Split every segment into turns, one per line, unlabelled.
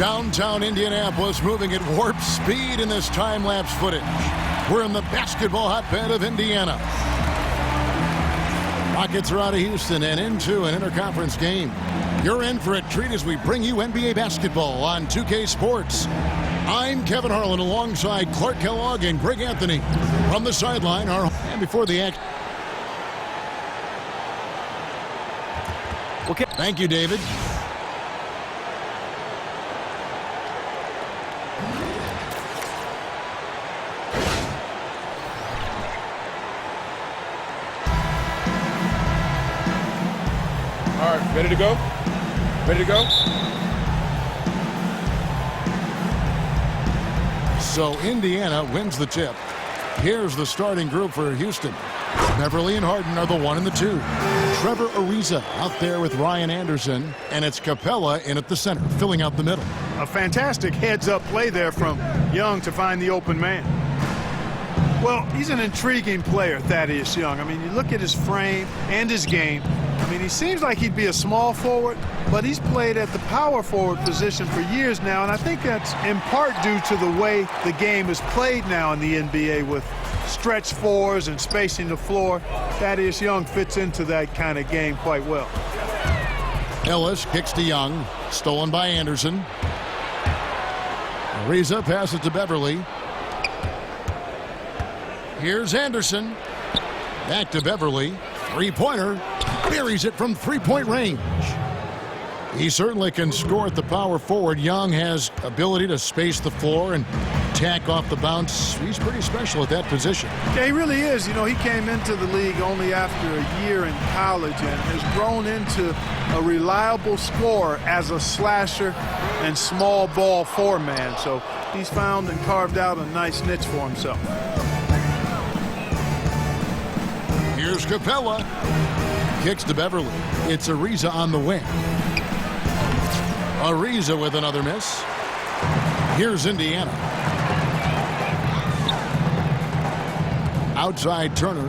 Downtown Indianapolis moving at warp speed in this time-lapse footage. We're in the basketball hotbed of Indiana. Rockets are out of Houston and into an interconference game. You're in for a treat as we bring you NBA basketball on 2K Sports. I'm Kevin Harlan alongside Clark Kellogg and Greg Anthony. From the sideline, and before the act. Okay. Thank you, David.
All right, ready to go? Ready to go?
So Indiana wins the tip. Here's the starting group for Houston. Beverly and Harden are the 1 and the 2. Trevor Ariza out there with Ryan Anderson, and it's Capella in at the center, filling out the middle.
A fantastic heads-up play there from Young to find the open man. Well, he's an intriguing player, Thaddeus Young. I mean, you look at his frame and his game. I mean, he seems like he'd be a small forward, but he's played at the power forward position for years now, and I think that's in part due to the way the game is played now in the NBA with stretch fours and spacing the floor. Thaddeus Young fits into that kind of game quite well.
Ellis kicks to Young, stolen by Anderson. Ariza passes to Beverly. Here's Anderson. Back to Beverly. Three-pointer. Buries it from three-point range. He certainly can score at the power forward. Young has ability to space the floor and tack off the bounce. He's pretty special at that position.
Yeah, he really is. You know, he came into the league only after a year in college and has grown into a reliable scorer as a slasher and small ball four-man. So he's found and carved out a nice niche for himself.
Here's Capella. Kicks to Beverly. It's Ariza on the wing. Ariza with another miss. Here's Indiana. Outside Turner.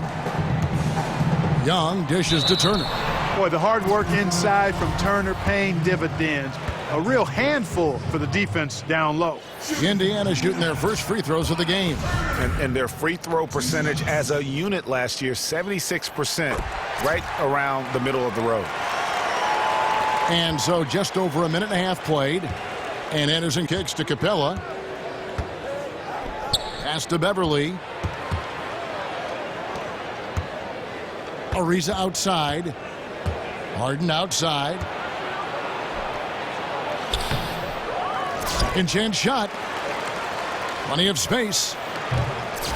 Young dishes to Turner.
Boy, the hard work inside from Turner paying dividends. A real handful for the defense down low.
Indiana shooting their first free throws of the game.
And their free throw percentage as a unit last year, 76%, right around the middle of the road.
And so just over a minute and a half played. And Anderson kicks to Capella. Pass to Beverly. Ariza outside. Harden outside. Second-chance shot. Plenty of space.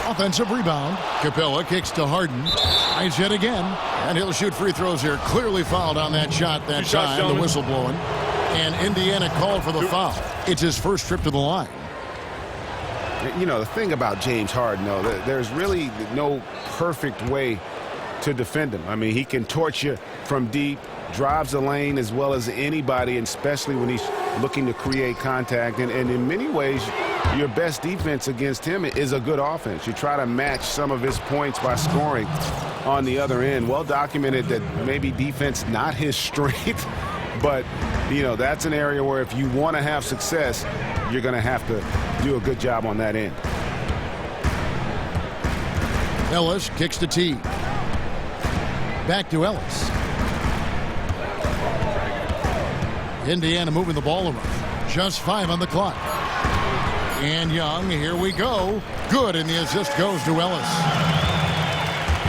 Offensive rebound. Capella kicks to Harden. Tries yet again. And he'll shoot free throws here. Clearly fouled on that shot that time. The whistle blowing. And Indiana called for the foul. It's his first trip to the line.
You know, the thing about James Harden, though, there's really no perfect way to defend him. I mean, he can torch you from deep, drives the lane as well as anybody, and especially when he's looking to create contact. And in many ways, your best defense against him is a good offense. You try to match some of his points by scoring on the other end. Well documented that maybe defense not his strength, but, you know, that's an area where if you want to have success, you're going to have to do a good job on that end.
Ellis kicks to T. Back to Ellis. Indiana moving the ball around. Just 5 on the clock. And Young, here we go. Good, and the assist goes to Ellis.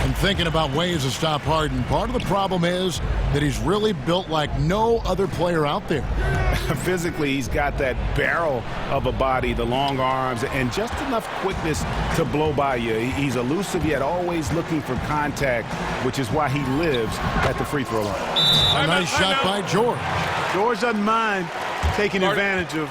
And thinking about ways to stop Harden, part of the problem is that he's really built like no other player out there.
Physically, he's got that barrel of a body, the long arms, and just enough quickness to blow by you. He's elusive, yet always looking for contact, which is why he lives at the free throw line.
A nice shot by George.
George doesn't mind taking advantage of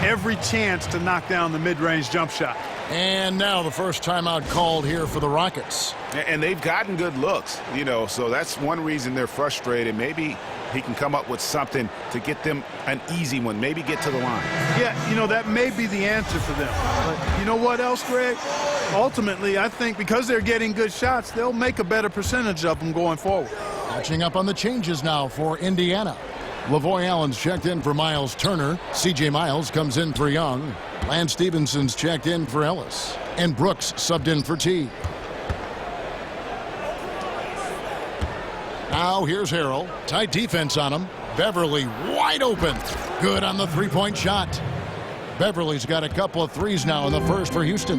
every chance to knock down the mid-range jump shot.
And now the first timeout called here for the Rockets.
And they've gotten good looks, you know, so that's one reason they're frustrated. Maybe he can come up with something to get them an easy one, maybe get to the line.
Yeah, you know, that may be the answer for them. But you know what else, Greg? Ultimately, I think because they're getting good shots, they'll make a better percentage of them going forward.
Catching up on the changes now for Indiana. Lavoy Allen's checked in for Miles Turner. C.J. Miles comes in for Young. Lance Stevenson's checked in for Ellis. And Brooks subbed in for Teague. Now here's Harrell. Tight defense on him. Beverly wide open. Good on the three-point shot. Beverly's got a couple of threes now in the first for Houston.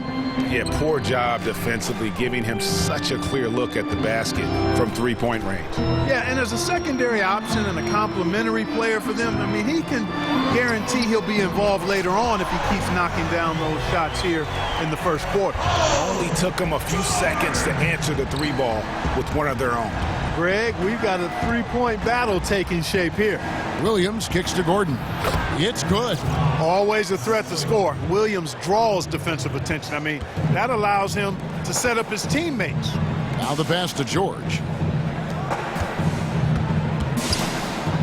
Yeah, poor job defensively, giving him such a clear look at the basket from three-point range.
Yeah, and as a secondary option and a complimentary player for them, I mean, he can guarantee he'll be involved later on if he keeps knocking down those shots here in the first quarter.
Only took him a few seconds to answer the three ball with one of their own.
Greg, we've got a three-point battle taking shape here.
Williams kicks to Gordon. It's good.
Always a threat to score. Williams draws defensive attention. I mean, that allows him to set up his teammates.
Now the pass to George.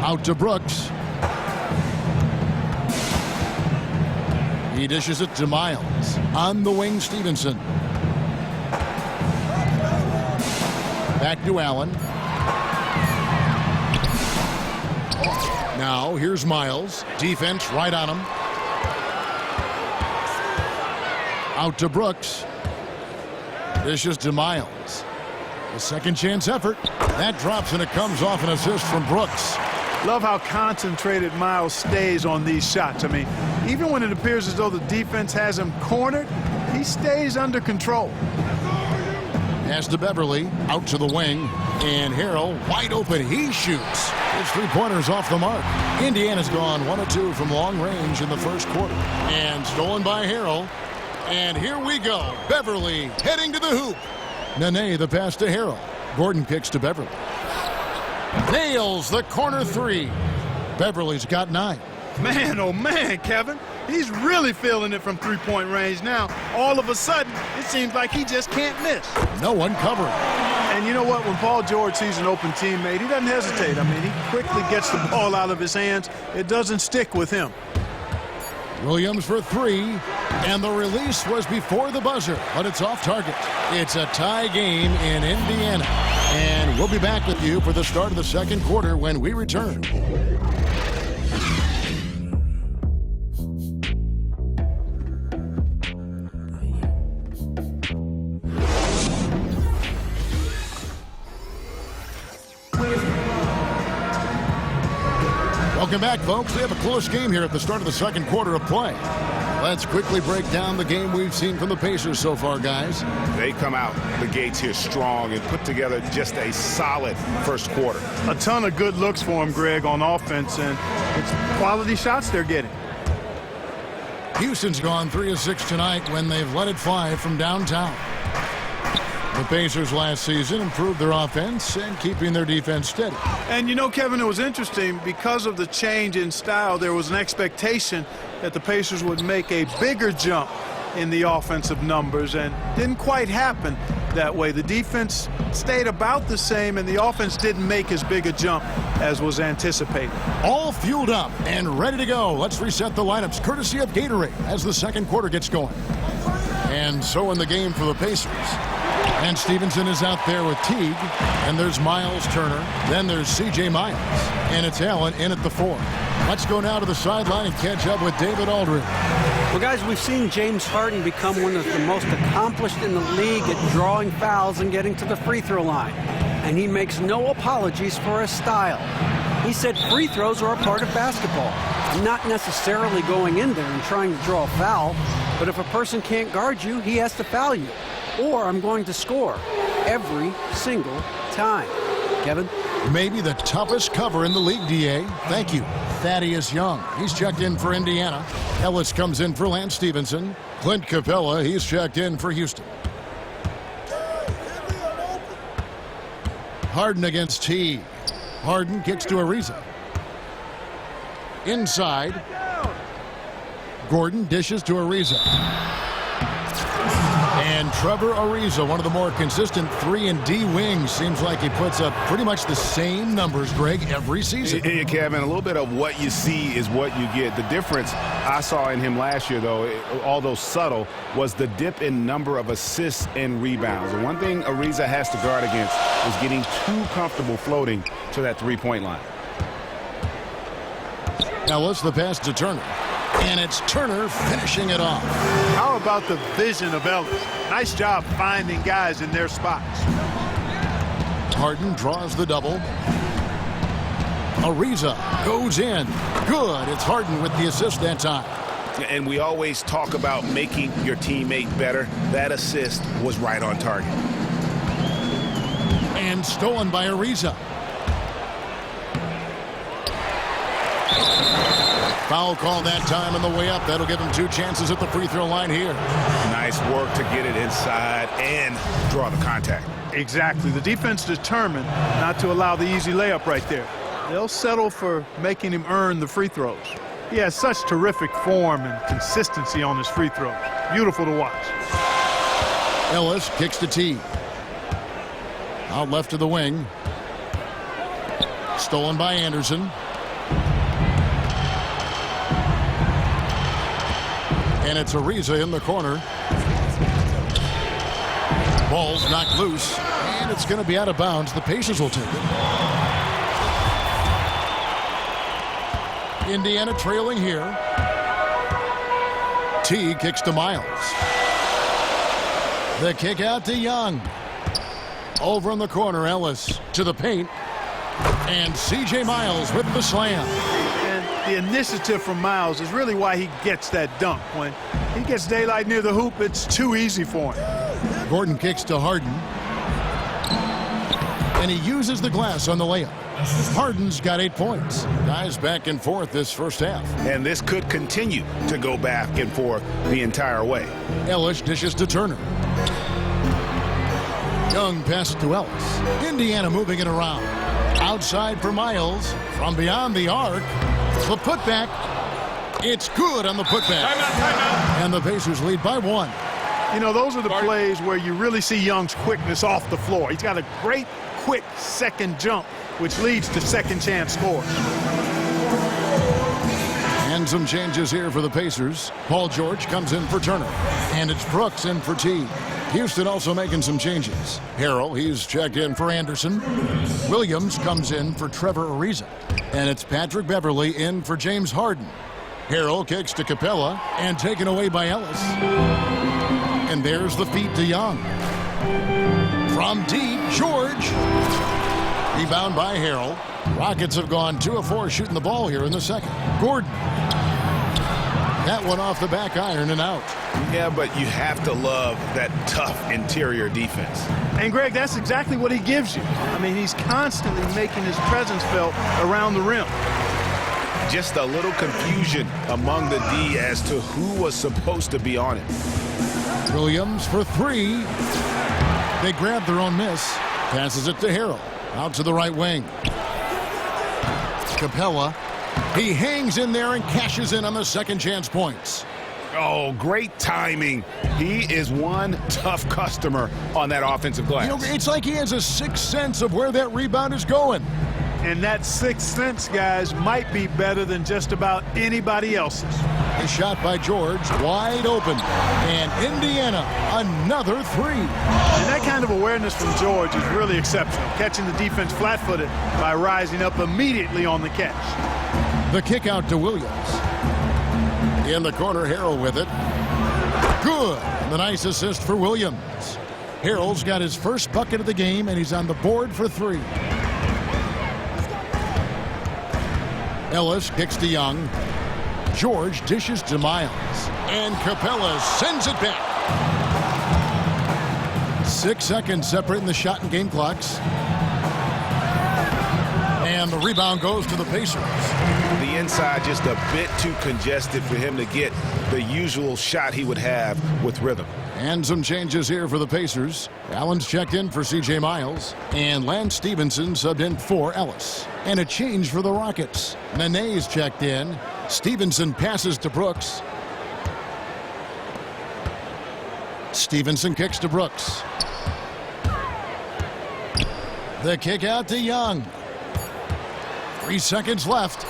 Out to Brooks. He dishes it to Miles. On the wing, Stevenson. Back to Allen. Now here's Miles. Defense right on him. Out to Brooks. Dishes to Miles. A second chance effort. That drops and it comes off an assist from Brooks.
Love how concentrated Miles stays on these shots. I mean, even when it appears as though the defense has him cornered, he stays under control.
Pass to Beverly. Out to the wing. And Harrell wide open. He shoots. His three-pointers off the mark. Indiana's gone 1 of 2 from long range in the first quarter. And stolen by Harrell. And here we go. Beverly heading to the hoop. Nene the pass to Harrell. Gordon kicks to Beverly. Nails the corner three. Beverly's got 9.
Man, oh man, Kevin. He's really feeling it from three-point range now. All of a sudden, it seems like he just can't miss.
No one covering.
And you know what? When Paul George sees an open teammate, he doesn't hesitate. I mean, he quickly gets the ball out of his hands. It doesn't stick with him.
Williams for 3. And the release was before the buzzer, but it's off target. It's a tie game in Indiana. And we'll be back with you for the start of the second quarter when we return. Welcome back, folks. We have a close game here at the start of the second quarter of play. Let's quickly break down the game we've seen from the Pacers so far, guys.
They come out the gates here strong and put together just a solid first quarter.
A ton of good looks for him, Greg, on offense, and it's quality shots they're getting.
Houston's gone 3 of 6 tonight when they've let it fly from downtown. The Pacers last season improved their offense and keeping their defense steady.
And you know, Kevin, it was interesting because of the change in style. There was an expectation that the Pacers would make a bigger jump in the offensive numbers, and didn't quite happen that way. The defense stayed about the same, and the offense didn't make as big a jump as was anticipated.
All fueled up and ready to go. Let's reset the lineups courtesy of Gatorade as the second quarter gets going. And so in the game for the Pacers. And Stevenson is out there with Teague. And there's Miles Turner. Then there's C.J. Miles. And it's Allen in at the 4. Let's go now to the sideline and catch up with David Aldridge.
Well, guys, we've seen James Harden become one of the most accomplished in the league at drawing fouls and getting to the free throw line. And he makes no apologies for his style. He said free throws are a part of basketball. Not necessarily going in there and trying to draw a foul, but if a person can't guard you, he has to foul you. Or I'm going to score every single time. Kevin?
Maybe the toughest cover in the league, D.A. Thank you. Thaddeus Young. He's checked in for Indiana. Ellis comes in for Lance Stevenson. Clint Capella, he's checked in for Houston. Harden against Teague. Harden kicks to Ariza. Inside. Gordon dishes to Ariza. And Trevor Ariza, one of the more consistent 3-and-D wings. Seems like he puts up pretty much the same numbers, Greg, every season.
Yeah, Kevin, a little bit of what you see is what you get. The difference I saw in him last year, though, although subtle, was the dip in number of assists and rebounds. And one thing Ariza has to guard against is getting too comfortable floating to that three-point line.
Ellis, the pass to Turner. And it's Turner finishing it off.
How about the vision of Ellis? Nice job finding guys in their spots.
Harden draws the double. Ariza goes in. Good. It's Harden with the assist that time.
And we always talk about making your teammate better. That assist was right on target.
And stolen by Ariza. Foul call that time on the way up. That'll give him 2 chances at the free throw line here.
Nice work to get it inside and draw the contact.
Exactly. The defense determined not to allow the easy layup right there. They'll settle for making him earn the free throws. He has such terrific form and consistency on his free throws. Beautiful to watch.
Ellis kicks to T. Out left to the wing. Stolen by Anderson. And it's Ariza in the corner. Ball's knocked loose, and it's going to be out of bounds. The Pacers will take it. Indiana trailing here. T kicks to Miles. The kick out to Young. Over in the corner, Ellis to the paint. And C.J. Miles with the slam.
And the initiative from Miles is really why he gets that dunk. When he gets daylight near the hoop, it's too easy for him.
Gordon kicks to Harden. And he uses the glass on the layup. Harden's got 8 points. Guys back and forth this first half.
And this could continue to go back and forth the entire way.
Ellis dishes to Turner. Young pass to Ellis. Indiana moving it around. Outside for Miles. From beyond the arc. The putback. It's good on the putback.
Timeout.
And the Pacers lead by 1.
You know, those are the plays where you really see Young's quickness off the floor. He's got a great, quick second jump, which leads to second chance scores.
And some changes here for the Pacers. Paul George comes in for Turner. And it's Brooks in for T. Houston also making some changes. Harrell, he's checked in for Anderson. Williams comes in for Trevor Ariza. And it's Patrick Beverly in for James Harden. Harrell kicks to Capella and taken away by Ellis. And there's the feed to Young. From deep, George. Rebound by Harrell. Rockets have gone 2 of 4 shooting the ball here in the second. Gordon. That one off the back iron and out.
Yeah, but you have to love that tough interior defense.
And, Greg, that's exactly what he gives you. I mean, he's constantly making his presence felt around the rim.
Just a little confusion among the D as to who was supposed to be on it.
Williams for 3. They grab their own miss. Passes it to Harrell. Out to the right wing. Capella. He hangs in there and cashes in on the second chance points.
Oh, great timing. He is one tough customer on that offensive glass.
You know, it's like he has a sixth sense of where that rebound is going.
And that sixth sense, guys, might be better than just about anybody else's.
A shot by George, wide open. And Indiana, another 3.
And that kind of awareness from George is really exceptional, catching the defense flat-footed by rising up immediately on the catch.
The kick out to Williams. In the corner, Harrell with it. Good. The nice assist for Williams. Harrell's got his first bucket of the game, and he's on the board for 3. Ellis kicks to Young. George dishes to Miles. And Capella sends it back. 6 seconds separating the shot and game clocks. And the rebound goes to the Pacers.
The inside just a bit too congested for him to get the usual shot he would have with rhythm.
And some changes here for the Pacers. Allen's checked in for C.J. Miles. And Lance Stevenson subbed in for Ellis. And a change for the Rockets. Nene's checked in. Stevenson passes to Brooks. Stevenson kicks to Brooks. The kick out to Young. 3 seconds left.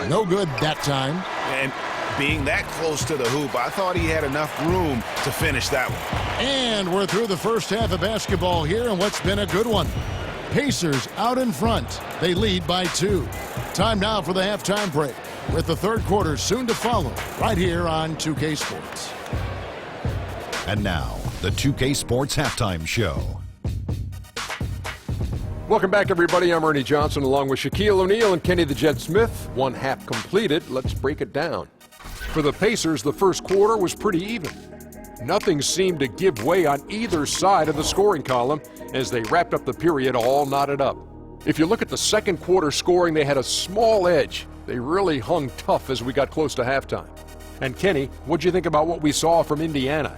No good that time.
And being that close to the hoop, I thought he had enough room to finish that one.
And we're through the first half of basketball here, and what's been a good one. Pacers out in front. They lead by 2. Time now for the halftime break. with the third quarter soon to follow right here on 2K Sports.
And now, the 2K Sports Halftime Show.
Welcome back, everybody. I'm Ernie Johnson along with Shaquille O'Neal and Kenny the Jet Smith. One half completed. Let's break it down. For the Pacers, the first quarter was pretty even. Nothing seemed to give way on either side of the scoring column as they wrapped up the period all knotted up. If you look at the second quarter scoring, they had a small edge. They really hung tough as we got close to halftime. And Kenny, what'd you think about what we saw from Indiana?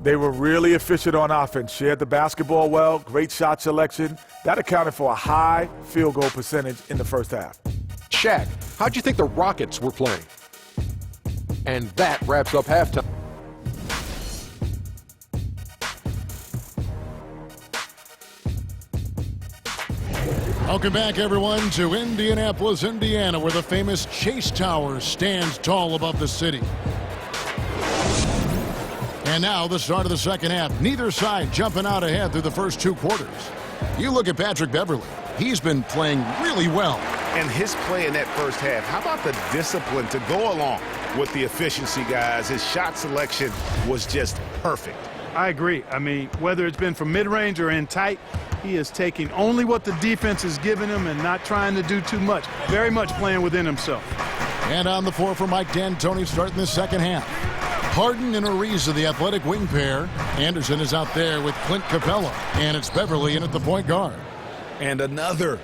They were really efficient on offense, shared the basketball well, great shot selection. That accounted for a high field goal percentage in the first half.
Shaq, how'd you think the Rockets were playing? And that wraps up halftime.
Welcome back, everyone, to Indianapolis, Indiana, where the famous Chase Tower stands tall above the city. And now the start of the second half. Neither side jumping out ahead through the first two quarters. You look at Patrick Beverley. He's been playing really well.
And his play in that first half, how about the discipline to go along with the efficiency, guys? His shot selection was just perfect.
I agree. I mean, whether it's been from mid-range or in tight, he is taking only what the defense is giving him and not trying to do too much. Very much playing within himself.
And on the floor for Mike D'Antoni starting the second half. Harden and Ariza, the athletic wing pair. Anderson is out there with Clint Capella. And it's Beverley in at the point guard.
And another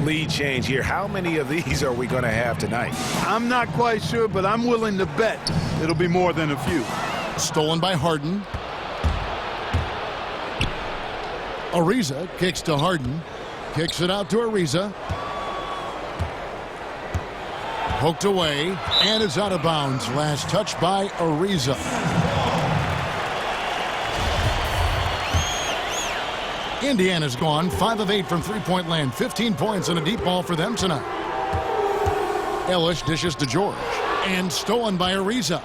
lead change here. How many of these are we going to have tonight?
I'm not quite sure, but I'm willing to bet it'll be more than a few.
Stolen by Harden. Ariza kicks to Harden. Kicks it out to Ariza. Poked away, and it's out of bounds. Last touch by Ariza. Indiana's gone 5 of 8 from three-point land. 15 points and a deep ball for them tonight. Ellis dishes to George, and stolen by Ariza.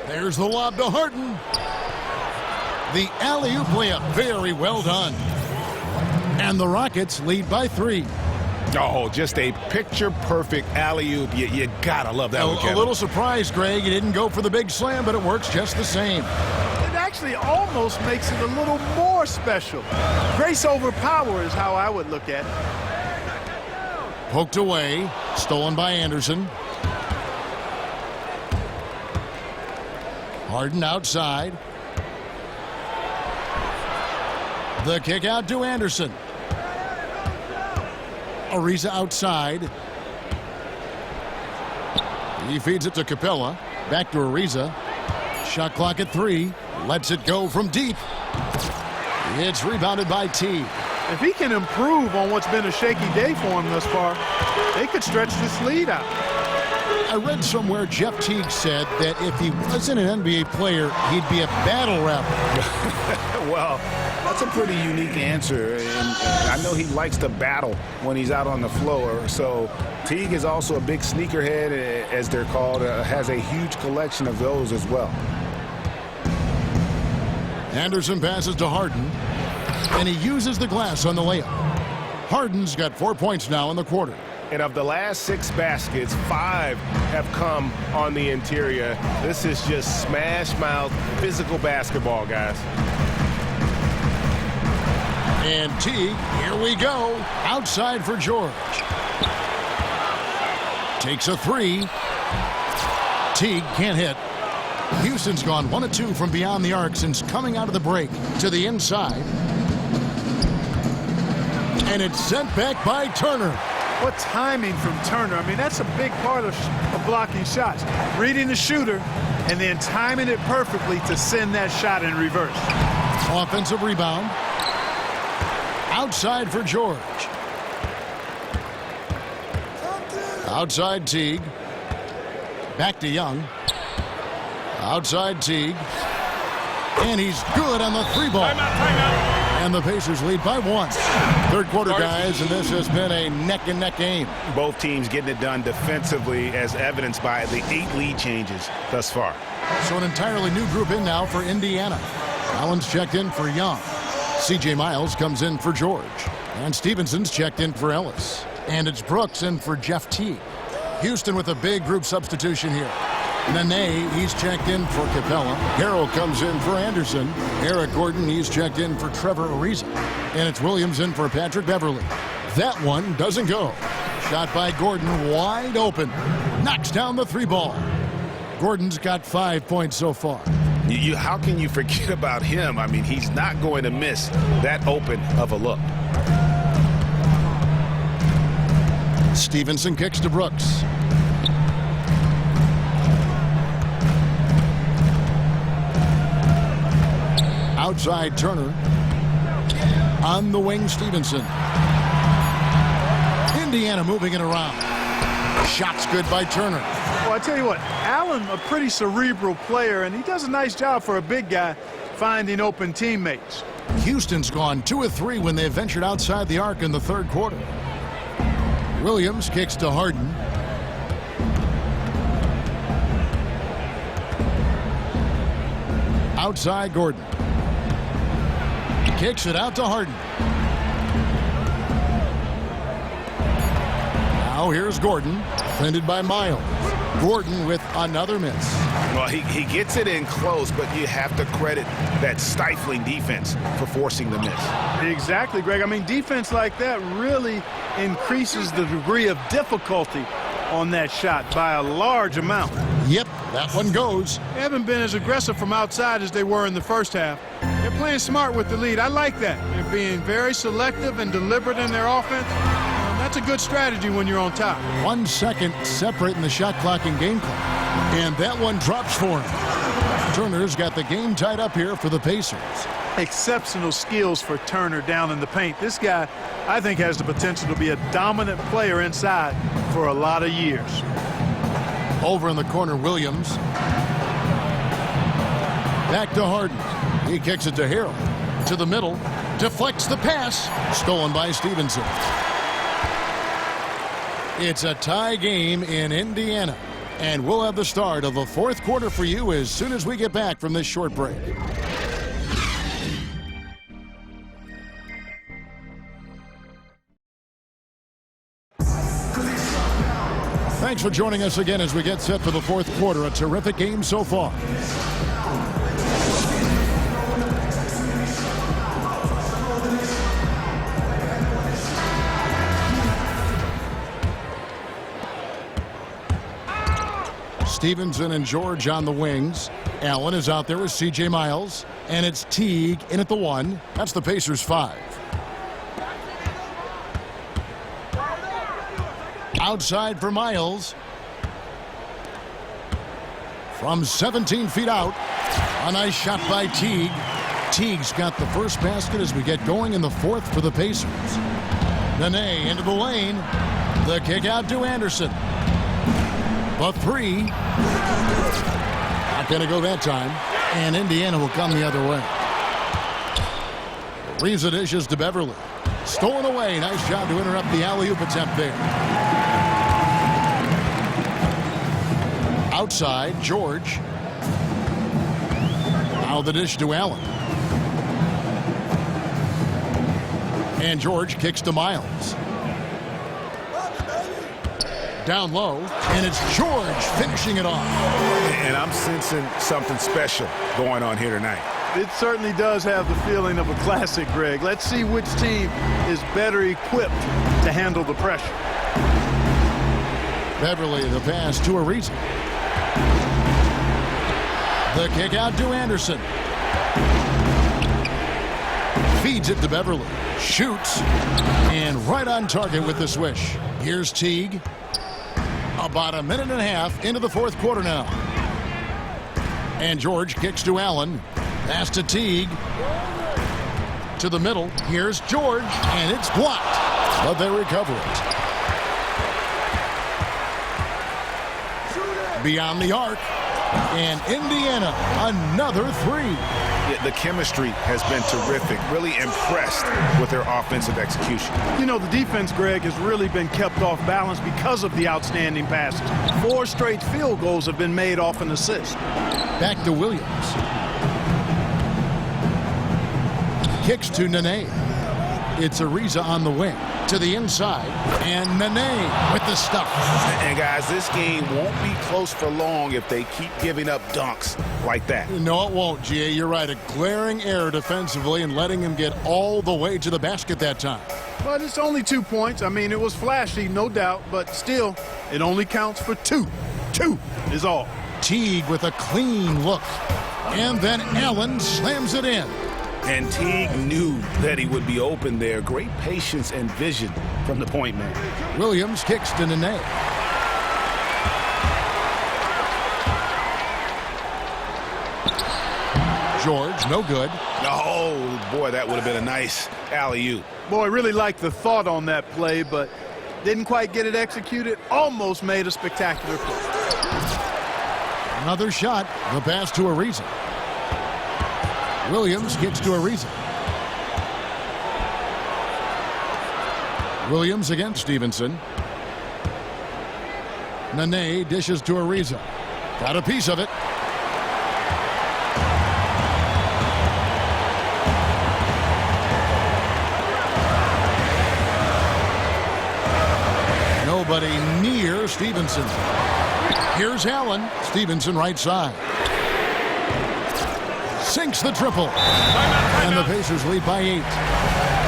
There's the lob to Harden. The alley-oop layup, very well done. And the Rockets lead by 3.
Oh, just a picture-perfect alley-oop. You gotta love that one, Kevin.
A little surprised, Greg. He didn't go for the big slam, but it works just the same.
It actually almost makes it a little more special. Grace over power is how I would look at it.
Poked away, stolen by Anderson. Harden outside. The kick out to Anderson. Ariza outside. He feeds it to Capella. Back to Ariza. Shot clock at 3. Lets it go from deep. It's rebounded by T.
If he can improve on what's been a shaky day for him thus far, they could stretch this lead out.
I read somewhere Jeff Teague said that if he wasn't an NBA player, he'd be a battle rapper.
Well, that's a pretty unique answer, and I know he likes to battle when he's out on the floor. So Teague is also a big sneakerhead, as they're called, has a huge collection of those as well.
Anderson passes to Harden, and he uses the glass on the layup. Harden's got 4 points now in the quarter.
And of the last 6 baskets, 5 have come on the interior. This is just smash mouth physical basketball, guys.
And Teague, here we go. Outside for George. Takes a 3. Teague can't hit. Houston's gone 1 of 2 from beyond the arc since coming out of the break to the inside. And it's sent back by Turner.
What timing from Turner. I mean, that's a big part of blocking shots. Reading the shooter and then timing it perfectly to send that shot in reverse.
Offensive rebound. Outside for George. Outside Teague. Back to Young. Outside Teague. And he's good on the 3-ball.
Timeout.
And the Pacers lead by 1. Third quarter, guys, and this has been a neck-and-neck game.
Both teams getting it done defensively, as evidenced by the 8 lead changes thus far.
So an entirely new group in now for Indiana. Allen's checked in for Young. C.J. Miles comes in for George. And Stevenson's checked in for Ellis. And it's Brooks in for Jeff Teague. Houston with a big group substitution here. Nene, he's checked in for Capella. Harrell comes in for Anderson. Eric Gordon, he's checked in for Trevor Ariza. And it's Williams in for Patrick Beverly. That one doesn't go. Shot by Gordon, wide open. Knocks down the 3-ball. Gordon's got 5 points so far.
How can you forget about him? I mean, he's not going to miss that open of a look.
Stevenson kicks to Brooks. Outside Turner. On the wing, Stevenson. Indiana moving it around. Shots good by Turner.
Well, I tell you what, Allen, a pretty cerebral player, and he does a nice job for a big guy finding open teammates.
Houston's gone 2 of 3 when they ventured outside the arc in the third quarter. Williams kicks to Harden. Outside Gordon. Kicks it out to Harden. Now here's Gordon, defended by Miles. Gordon with another miss.
Well, he gets it in close, but you have to credit that stifling defense for forcing the miss.
Exactly, Greg. I mean, defense like that really increases the degree of difficulty on that shot by a large amount.
Yep, that one goes.
They haven't been as aggressive from outside as they were in the first half. They're playing smart with the lead. I like that. They're being very selective and deliberate in their offense. That's a good strategy when you're on top.
1 second separating the shot clock and game clock. And that one drops for him. Turner's got the game tied up here for the Pacers.
Exceptional skills for Turner down in the paint. This guy, I think, has the potential to be a dominant player inside for a lot of years.
Over in the corner, Williams. Back to Harden. He kicks it to Harrell. To the middle. Deflects the pass. Stolen by Stevenson. It's a tie game in Indiana. And we'll have the start of the fourth quarter for you as soon as we get back from this short break. Thanks for joining us again as we get set for the fourth quarter. A terrific game so far. Stevenson and George on the wings. Allen is out there with C.J. Miles. And it's Teague in at the 1. That's the Pacers' 5. Outside for Miles. From 17 feet out. A nice shot by Teague. Teague's got the first basket as we get going in the fourth for the Pacers. Nene into the lane. The kick out to Anderson. The 3. Not going to go that time. And Indiana will come the other way. Ariza dishes to Beverly. Stolen away. Nice job to interrupt the alley-oop attempt there. Outside, George. Now the dish to Allen. And George kicks to Miles. Down low, and it's George finishing it off.
And I'm sensing something special going on here tonight.
It certainly does have the feeling of a classic, Greg. Let's see which team is better equipped to handle the pressure.
Beverly, the pass to Ariza. The kick out to Anderson. Feeds it to Beverly. Shoots. And right on target with the swish. Here's Teague. About a minute and a half into the fourth quarter now. And George kicks to Allen. Pass to Teague. To the middle. Here's George. And it's blocked. But they recover it. Beyond the arc. And Indiana, another 3.
Yeah, the chemistry has been terrific. Really impressed with their offensive execution.
You know, the defense, Greg, has really been kept off balance because of the outstanding passes. 4 straight field goals have been made off an assist.
Back to Williams. Kicks to Nene. It's Ariza on the wing. To the inside. And Nene with the stuff.
And guys, this game won't be close for long if they keep giving up dunks like that.
No, it won't, G.A. You're right. A glaring error defensively and letting him get all the way to the basket that time.
But it's only 2 points. I mean, it was flashy, no doubt, but still, it only counts for 2. 2 is all.
Teague with a clean look. And then Allen slams it in.
And Teague knew that he would be open there. Great patience and vision from the point man.
Williams kicks to Nene. George, no good.
Oh, boy, that would have been a nice alley-oop.
Boy, really liked the thought on that play, but didn't quite get it executed. Almost made a spectacular play.
Another shot. The pass to Ariza. Williams kicks to Ariza. Williams against Stevenson. Nene dishes to Ariza. Got a piece of it. Nobody near Stevenson. Here's Allen. Stevenson right side. Sinks the triple. And the Pacers lead by 8.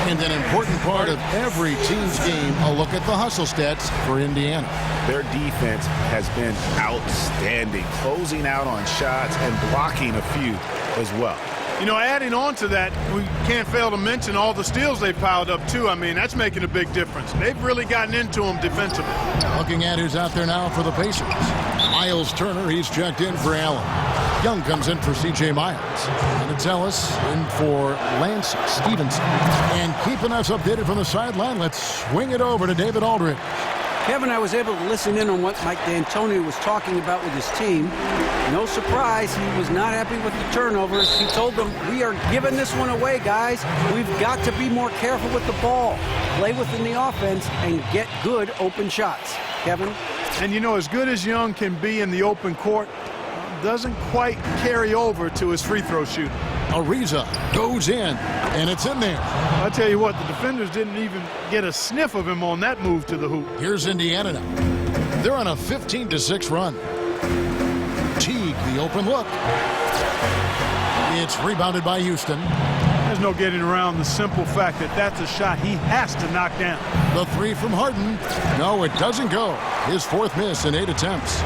And an important part of every team's game, a look at the hustle stats for Indiana.
Their defense has been outstanding, closing out on shots and blocking a few as well.
You know, adding on to that, we can't fail to mention all the steals they've piled up, too. I mean, that's making a big difference. They've really gotten into them defensively.
Looking at who's out there now for the Pacers. Miles Turner, he's checked in for Allen. Young comes in for C.J. Miles. And it's Ellis in for Lance Stevenson. And keeping us updated from the sideline, let's swing it over to David Aldridge.
Kevin, I was able to listen in on what Mike D'Antoni was talking about with his team. No surprise, he was not happy with the turnovers. He told them, we are giving this one away, guys. We've got to be more careful with the ball, play within the offense, and get good open shots. Kevin?
And, you know, as good as Young can be in the open court, doesn't quite carry over to his free throw shooting.
Ariza goes in, and it's in there.
I tell you what, the defenders didn't even get a sniff of him on that move to the hoop.
Here's Indiana now. They're on a 15-6 run. Teague, the open look. It's rebounded by Houston.
There's no getting around the simple fact that that's a shot he has to knock down.
The three from Harden. No, it doesn't go. His 4th miss in 8 attempts.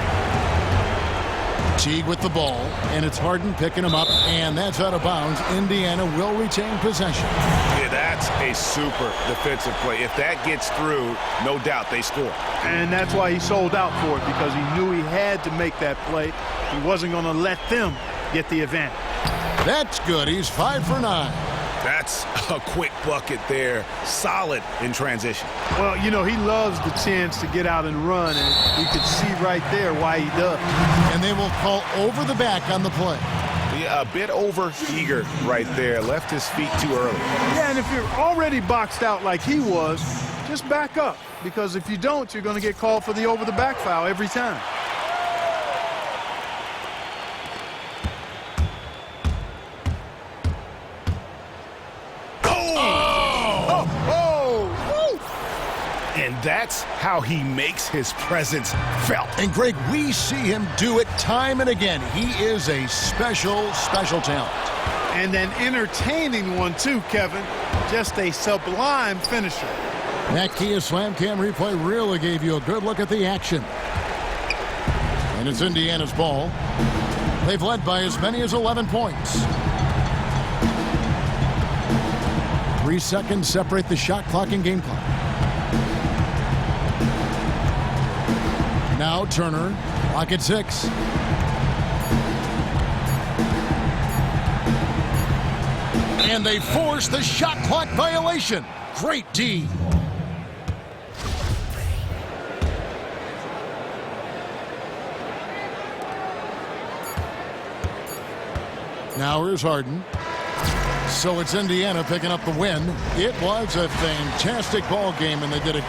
Teague with the ball, and it's Harden picking him up, and that's out of bounds. Indiana will retain possession.
Yeah, that's a super defensive play. If that gets through, no doubt they score.
And that's why he sold out for it, because he knew he had to make that play. He wasn't going to let them get the advantage.
That's good. He's 5 for 9.
That's a quick bucket there. Solid in transition.
Well, you know, he loves the chance to get out and run, and you could see right there why he does.
And they will call over the back on the play.
Yeah, a bit over-eager right there. Left his feet too early.
Yeah, and if you're already boxed out like he was, just back up. Because if you don't, you're going to get called for the over-the-back foul every time.
And that's how he makes his presence felt.
And, Greg, we see him do it time and again. He is a special, special talent.
And an entertaining one, too, Kevin. Just a sublime finisher.
That Kia Slam Cam replay really gave you a good look at the action. And it's Indiana's ball. They've led by as many as 11 points. 3 seconds separate the shot clock and game clock. Now Turner, clock at 6. And they force the shot clock violation. Great D. Now here's Harden. So it's Indiana picking up the win. It was a fantastic ball game, and they did a